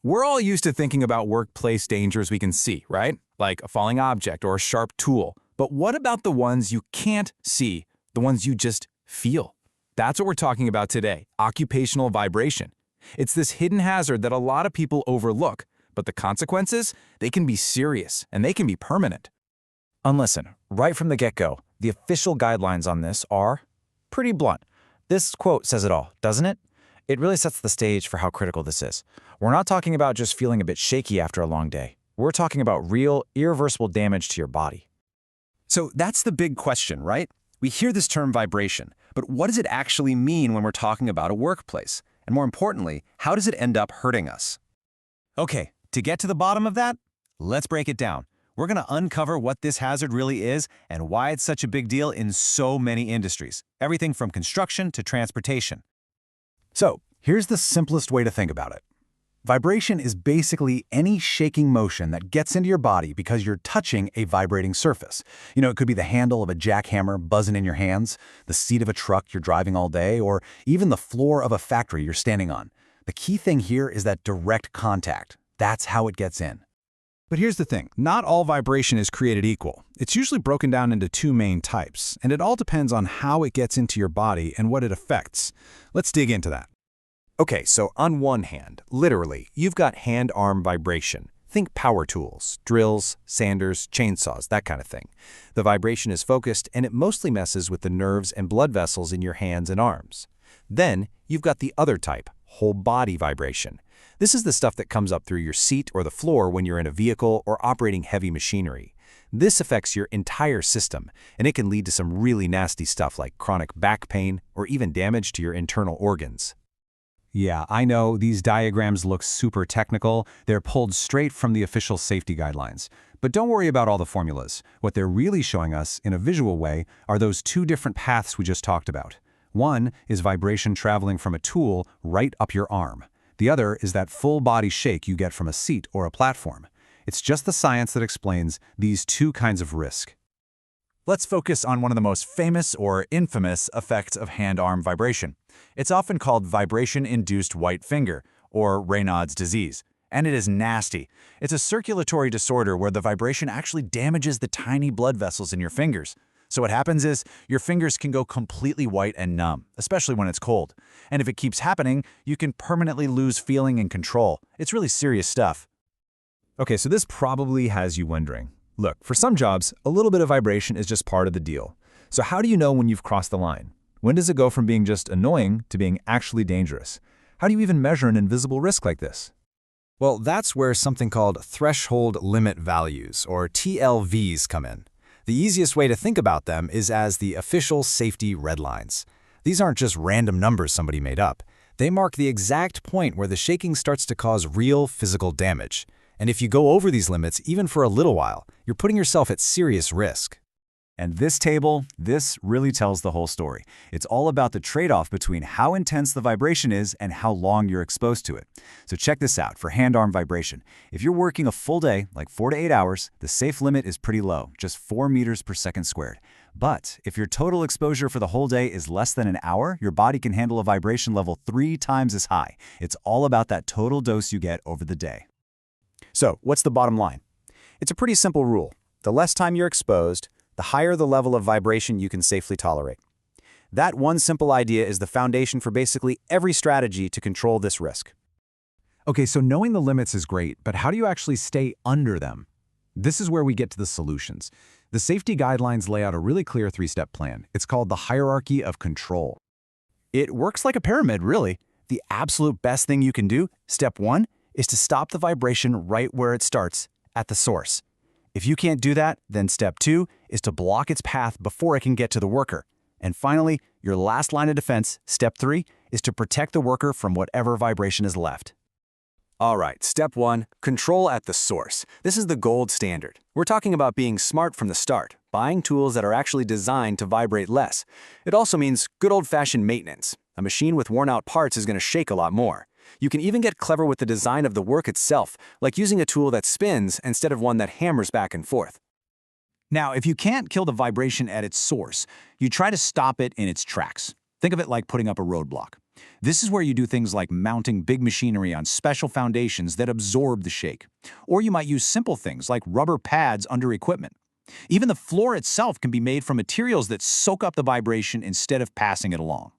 We're all used to thinking about workplace dangers we can see, right? Like a falling object or a sharp tool. But what about the ones you can't see, the ones you just feel? That's what we're talking about today, occupational vibration. It's this hidden hazard that a lot of people overlook, but the consequences, they can be serious and they can be permanent. And listen, right from the get-go, the official guidelines on this are pretty blunt. This quote says it all, doesn't it? It really sets the stage for how critical this is. We're not talking about just feeling a bit shaky after a long day. We're talking about real, irreversible damage to your body. So that's the big question, right? We hear this term vibration, but what does it actually mean when we're talking about a workplace? And more importantly, how does it end up hurting us? Okay, to get to the bottom of that, let's break it down. We're going to uncover what this hazard really is and why it's such a big deal in so many industries, everything from construction to transportation. So, here's the simplest way to think about it. Vibration is basically any shaking motion that gets into your body because you're touching a vibrating surface. It could be the handle of a jackhammer buzzing in your hands, the seat of a truck you're driving all day, or even the floor of a factory you're standing on. The key thing here is that direct contact. That's how it gets in. But here's the thing, not all vibration is created equal. It's usually broken down into two main types, and it all depends on how it gets into your body and what it affects. Let's dig into that. Okay, so on one hand, literally, you've got hand-arm vibration. Think power tools, drills, sanders, chainsaws, that kind of thing. The vibration is focused and it mostly messes with the nerves and blood vessels in your hands and arms. Then, you've got the other type, whole body vibration. This is the stuff that comes up through your seat or the floor when you're in a vehicle or operating heavy machinery. This affects your entire system, and it can lead to some really nasty stuff like chronic back pain or even damage to your internal organs. Yeah, I know these diagrams look super technical. They're pulled straight from the official safety guidelines. But don't worry about all the formulas. What they're really showing us, in a visual way, are those two different paths we just talked about. One is vibration traveling from a tool right up your arm. The other is that full-body shake you get from a seat or a platform. It's just the science that explains these two kinds of risk. Let's focus on one of the most famous or infamous effects of hand-arm vibration. It's often called vibration-induced white finger, or Raynaud's disease, and it is nasty. It's a circulatory disorder where the vibration actually damages the tiny blood vessels in your fingers. So what happens is your fingers can go completely white and numb, especially when it's cold. And if it keeps happening, you can permanently lose feeling and control. It's really serious stuff. Okay, so this probably has you wondering. Look, for some jobs, a little bit of vibration is just part of the deal. So how do you know when you've crossed the line? When does it go from being just annoying to being actually dangerous? How do you even measure an invisible risk like this? Well, that's where something called threshold limit values, or TLVs, come in. The easiest way to think about them is as the official safety red lines. These aren't just random numbers somebody made up. They mark the exact point where the shaking starts to cause real physical damage. And if you go over these limits, even for a little while, you're putting yourself at serious risk. And this table, this really tells the whole story. It's all about the trade-off between how intense the vibration is and how long you're exposed to it. So check this out for hand-arm vibration. If you're working a full day, like 4 to 8 hours, the safe limit is pretty low, just 4 meters per second squared. But if your total exposure for the whole day is less than an hour, your body can handle a vibration level 3 times as high. It's all about that total dose you get over the day. So, what's the bottom line? It's a pretty simple rule. The less time you're exposed, the higher the level of vibration you can safely tolerate. That one simple idea is the foundation for basically every strategy to control this risk. Okay, so knowing the limits is great, but how do you actually stay under them? This is where we get to the solutions. The safety guidelines lay out a really clear 3-step plan. It's called the hierarchy of control. It works like a pyramid, really. The absolute best thing you can do, step 1, is to stop the vibration right where it starts, at the source. If you can't do that, then step 2 is to block its path before it can get to the worker. And finally, your last line of defense, step 3, is to protect the worker from whatever vibration is left. All right, step 1, control at the source. This is the gold standard. We're talking about being smart from the start, buying tools that are actually designed to vibrate less. It also means good old-fashioned maintenance. A machine with worn-out parts is going to shake a lot more. You can even get clever with the design of the work itself, like using a tool that spins instead of one that hammers back and forth. Now, if you can't kill the vibration at its source, you try to stop it in its tracks. Think of it like putting up a roadblock. This is where you do things like mounting big machinery on special foundations that absorb the shake. Or you might use simple things like rubber pads under equipment. Even the floor itself can be made from materials that soak up the vibration instead of passing it along.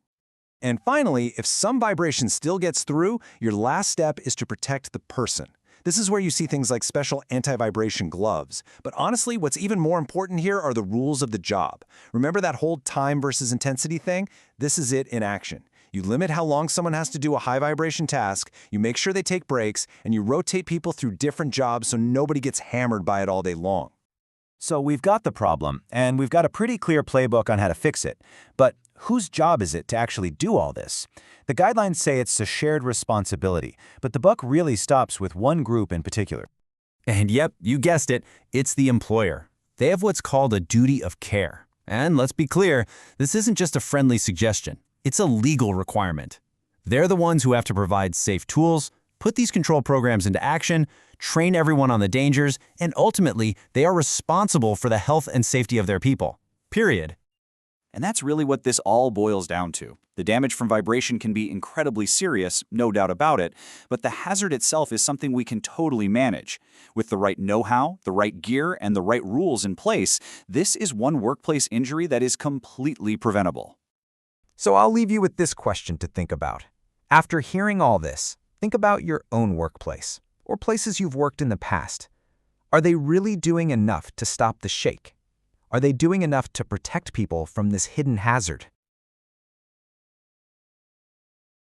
And finally, if some vibration still gets through, your last step is to protect the person. This is where you see things like special anti-vibration gloves. But honestly, what's even more important here are the rules of the job. Remember that whole time versus intensity thing? This is it in action. You limit how long someone has to do a high vibration task, you make sure they take breaks, and you rotate people through different jobs so nobody gets hammered by it all day long. So we've got the problem, and we've got a pretty clear playbook on how to fix it. But whose job is it to actually do all this? The guidelines say it's a shared responsibility, but the buck really stops with one group in particular. And yep, you guessed it, it's the employer. They have what's called a duty of care. And let's be clear, this isn't just a friendly suggestion. It's a legal requirement. They're the ones who have to provide safe tools, put these control programs into action, train everyone on the dangers, and ultimately, they are responsible for the health and safety of their people. Period. And that's really what this all boils down to. The damage from vibration can be incredibly serious, no doubt about it, but the hazard itself is something we can totally manage. With the right know-how, the right gear, and the right rules in place, this is one workplace injury that is completely preventable. So I'll leave you with this question to think about. After hearing all this, think about your own workplace, or places you've worked in the past. Are they really doing enough to stop the shake? Are they doing enough to protect people from this hidden hazard?